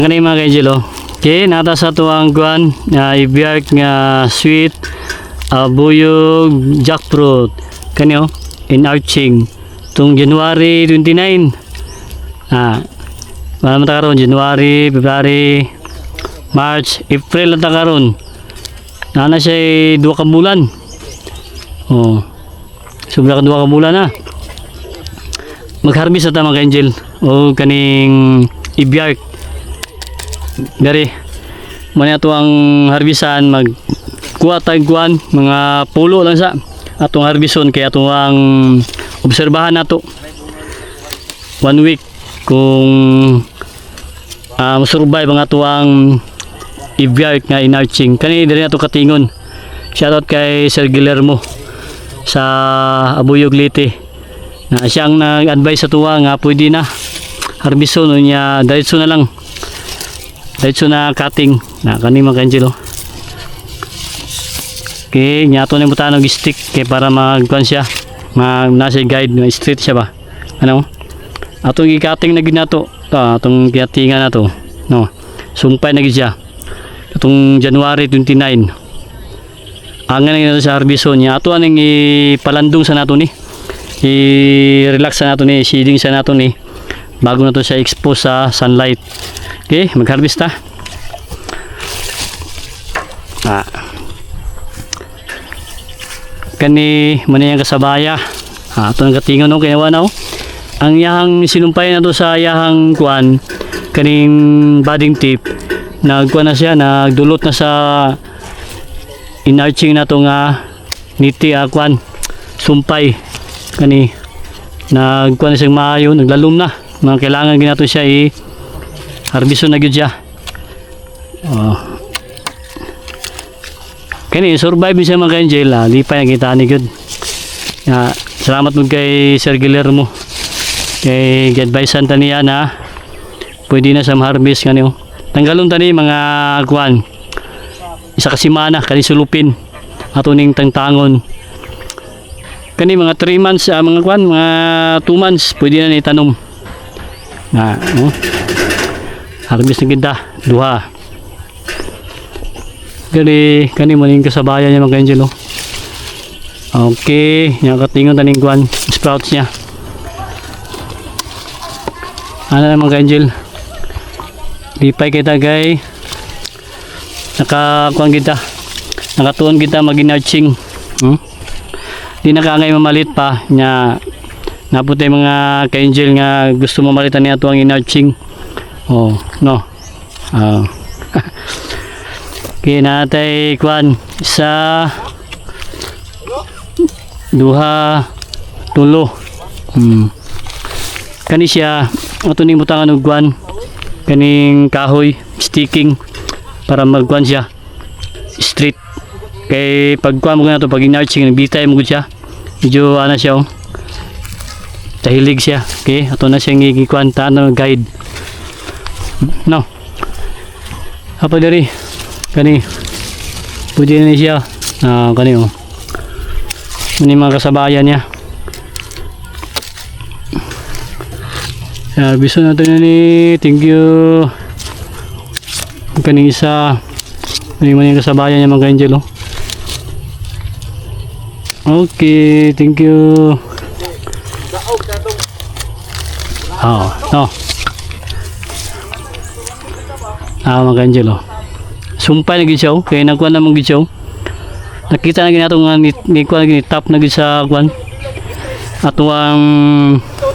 Kani mga ka-angel oh. Okay, nata sa tuwang guan na ibiyak nga sweet buyog jackfruit. Kani oh, in arching tung January 29. Wala man ta karon January, February, March, April lang ta karon. Nana siya 2 ka bulan. Oh. Sobra ka 2 ka bulan na. Mag-harvest ta mga ka-angel o kaning ibiyak. Dari muna ito ang harbisan magkuha tayong kuhan mga pulo lang sa atong harbison kaya ito ang obserbahan nato 1 week kung masurvive ang ato ang ibiyak nga inarching kani diri nato katingon. Shoutout kay Sir Guillermo sa Abuyog Leyte na siyang nag-advise sa tuwa nga pwede na harbison niya diretso na lang. Diretso na cutting na kani mga ka-angel oh. Okay, nyato na buta ng stick kay para magkuan siya. Nasa guide, straight siya ba. Ano? Atong i-cutting na gid nato. Atong cuttingan nato. No. Sumpay na gid siya. Atong January 29. Angan na sa harbison niya. Ato aning ipalandong sa nato ni. I-relax sa nato ni, shading sa nato ni bago na to siya expose sa sunlight. Okay, mag-harvest ta. Kani man yang kasabaya. Ato ang katingon no kay wala no. Ang yahang sinumpay na to sa yahang kuan kaning budding tip. Nagkuan na siya, nagdulot na sa inarching na to nga niti kuan sumpay kani nagkuan na siyang maayo, naglalom na. Mga kailangan ginato siya harbison na gyud siya. Kani survive siya mga ka-angel, lipay ang kita ni gyud. Salamat mo kay Sir Guillermo. Kay advice-an ta niya na pwede na sa harvest kani oh. Tanggalon tani mga kuan. Isa ka semana kani sulupin ato ning tangtangon. Kani mga 3 months mga kuan, mga 2 months pwede na itanom. No? Harvest na kita, duha. Kani mo ning kasabayan niya mga ka-angel oh. Okay, nya katingon taning kuan, sprouts niya. Ano na mga ka-angel? Lipay kita gay. Nakakuan kita. Nakatuon kita mag-inarching. Di nakangay mamalit pa nya naputi mga ka-angel nga gusto mamalitan niya ito ang inarching. Oh, no. Okay, natay kuan isa duha tulo. Kani siya ato ning butangan og kuan kaning kahoy sticking para magkuan siya straight. Kay pagkuan mo na to pag inarching bitay mo gud siya. Medyo ana siya oh. Tahilig siya. Okay, ato na siyang gikuan ta no guide. No. Apa dari kani pwede na siya kani oh. Muni mga kasabayan niya. Biso na ito ni thank you kani isa muni kasabayan niya mga ka-angel oh. Okay, thank you. No. Mga ka-angel oh. Sumpay na gid siya oh. Kaya nagkuan na mong gid siya oh. Nakita na gid nato nga ni kuan gid tap na gid sa kuan. Ato ang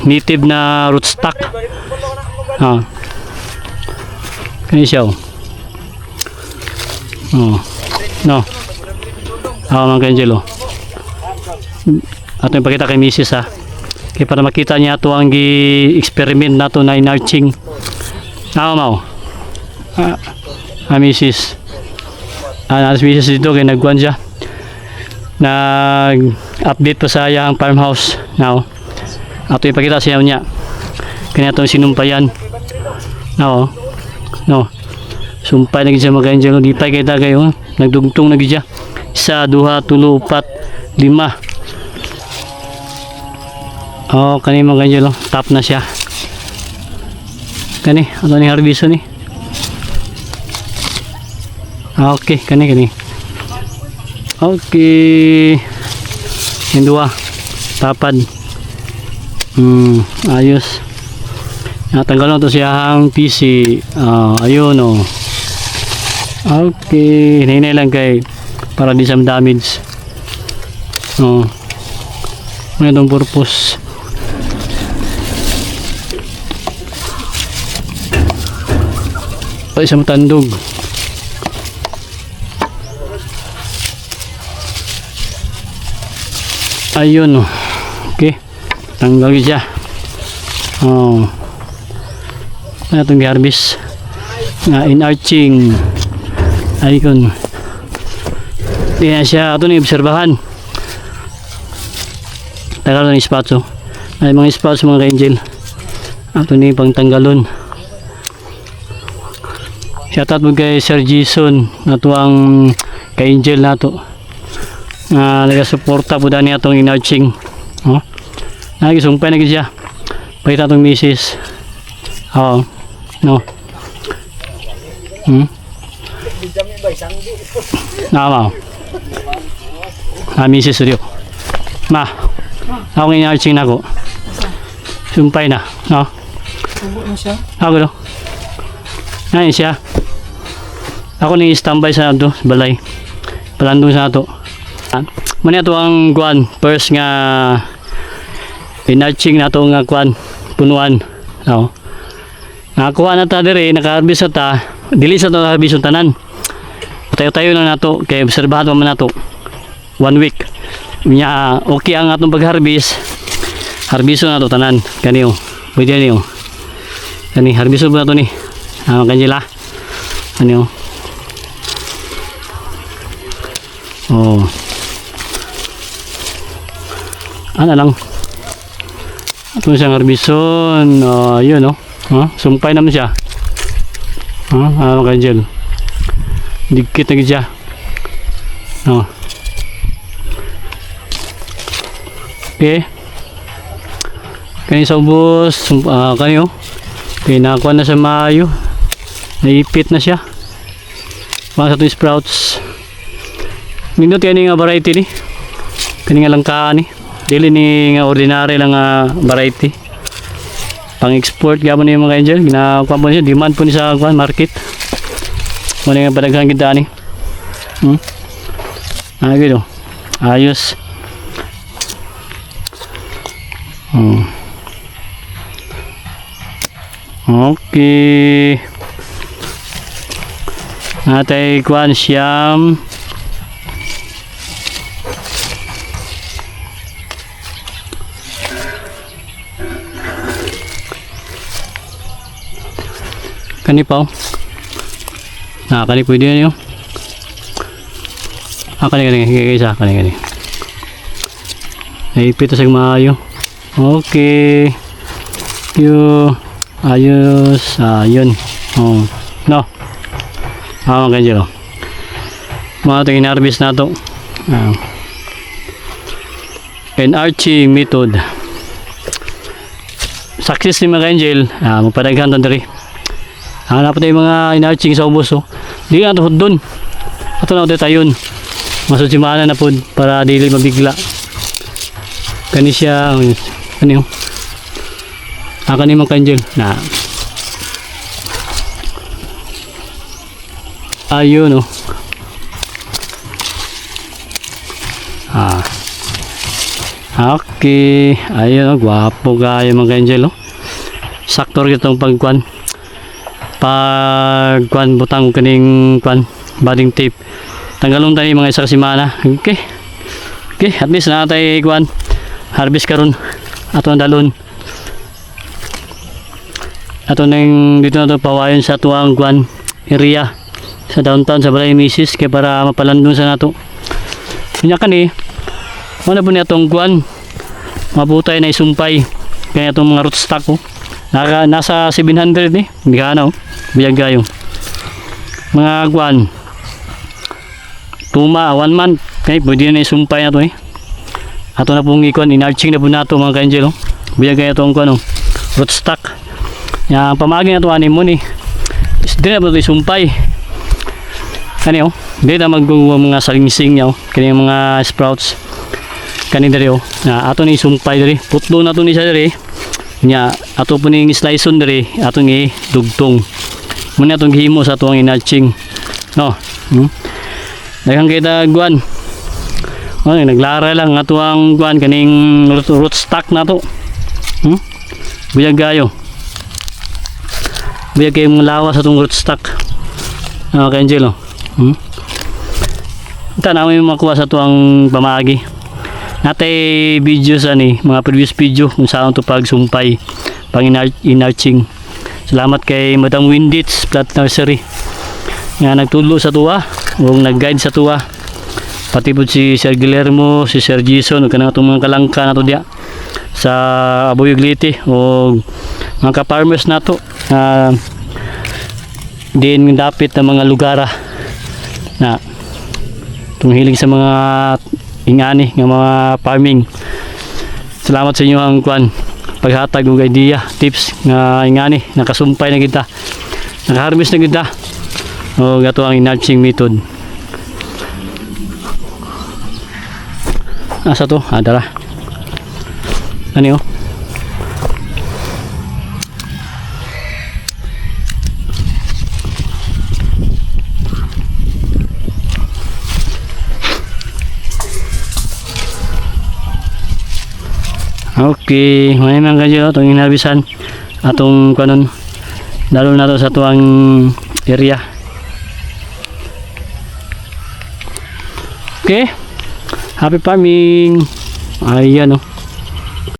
native na rootstock. Kani siya oh. No. Mga ka-angel oh. Ato yung pakita kay Mrs. ha. Kaya para makita niya ito ang experiment na ito na inarching. Mao. Mrs. Mrs. dito kaya nagkuhan siya. Nag-update pa sa ang farmhouse. Now, ato yung pakita siya niya. Kaya ito yung sinumpayan. No. Sumpay na siya mga ka-angel. Di pa kita kayo. Nagdugtong na siya. 1, 2, 3, 4, 5. Kani mga ka-angel, tap na siya. Kani, ato ni harbison ni. Okay, kani. Okay. Yung dua. Tapad. Ayos. Natanggal na to siyang PC. Ayun oh. Okay. Hinay lang kay para di sa damage. Ano itong purpose? Isang tandog. Ayun oh. Okay. Tanggal siya. Ano itong garbis? Inarching. Ayun. Hindi na siya. Ito na obserbahan. Tagal ng espatso. Ay mga espatso mga ka-angel. Ito na pang tanggalon. Shoutout mo kay Sir Jason. Ito ang ka-angel na ito. Nagasuporta po dahil itong inarching. Nagisumpay na siya. Pakita itong misis. No. Nama. Misis rin. Ako ngayon arching na ako. Sumpay na. No? Ako no? Ngayon siya. Ako ni standby sa ito. Balay. Palandong sa ito. Muna ito ang kuan. First nga inarching na ito nga kuan. Punuan. No? Nakakuha na ta dire. Naka-harvest na ta. Dili sa ito na-harvest yung tanan. Tayo-tayo na na ito. Kaya obserbahan naman na ito. 1 week. Okay ang atong pag-harvest. Harbiso na to tanan. Kaniyo. Pwede niyo. Kani harbiso po na to ni. Kanila. Kaniyo. Ano lang. Ito siyang harbison. Yun sumpay naman siya. Kanjel. Dikit na siya. Okay. Kani sa ubos, kaniyo. Pinakuha na sa Mayo. Naipit na siya. Mga sa itong sprouts. Nindot yan nga variety ni. Kani nga langkaan ni. Dili ni nga ordinary lang variety. Pang-export gabon ni mga angel. Ginakuha po niya. Demand po niya sa market. Muna nga padaghan kita ni. Gito. Ayos. Okay. Natay kuan siyam. Kani pa. Kani pwede yan yun. Kani. Naipit sa maayo. Okay. Ayos. Yun. No. Ganyan. Mga ito in-harvest na ito. Enarching method. Success ni mga angel. Magpadaghan ito dari. Hanap tayo mga in-arching sa ubos. Di nga ito doon. Ito na ito tayo yun. Masusimana na po para dili mabigla. Kani siya. Kani yun. Kani mga angel. Ayun Okay. Ayun gwapo kayo mga angel saktor itong pagkuan butang kaning batting tape tanggalon tayo mga isa kasimana. Okay at least na tayo harvest karon ato ang dalon ato nang dito na to pawayon sa tuwang area sa downtown sa Balay Misis kaya para mapalandon sa nato kanya kani ano po niya itong mabutay na isumpay kaya itong mga rootstock nasa 700 ni hindi ka biyag kayo mga tuma 1 month kaya pwede na isumpay na ito ato na pong inarching na po na ito mga ka-angel biyag kayo itong rootstock pamagin na ito anim mo ni hindi na po ito isumpay Kani oh, di na magguwa mga salingsing niya oh, kani mga sprouts. Kani diri oh, na ato ni sumpay diri, putlo na to ni siya diri. Nya ato po ning slice on diri, ato ni dugtong. Muna atong gihimo sa atong inalching. No. Daghang kita guan. Oh, naglara lang ato ang guan kaning root stock na to. Buyag gayo. Buyag kay mga lawas atong root stock. Okay, Angelo. Ito na may makuha sa tuwang pamagi. Natay videos ani, mga previous video kung saan ito pagsumpay, pang inarching. Salamat kay Madam Windits Plant Nursery nga nagtulo sa tuwa o nag-guide sa tuwa. Pati po si Sir Guillermo, si Sir Jason, o kanang itong mga kalangka na to diya sa Aboyogliti o mga ka-farmers na to. Din dapit na mga lugar na tunghiling sa mga ingani ng mga farming. Salamat sa inyo ang kwan paghatag ng idea, tips nga ingani nakasumpay na kita, nakaharvest na kita o gato ang inarching method. Asa to? Dara ano yun? Okay, may mga ganyan itong inarbisan atong kanon lalo na to sa tuwang area. Okay, happy farming. Ayan oh.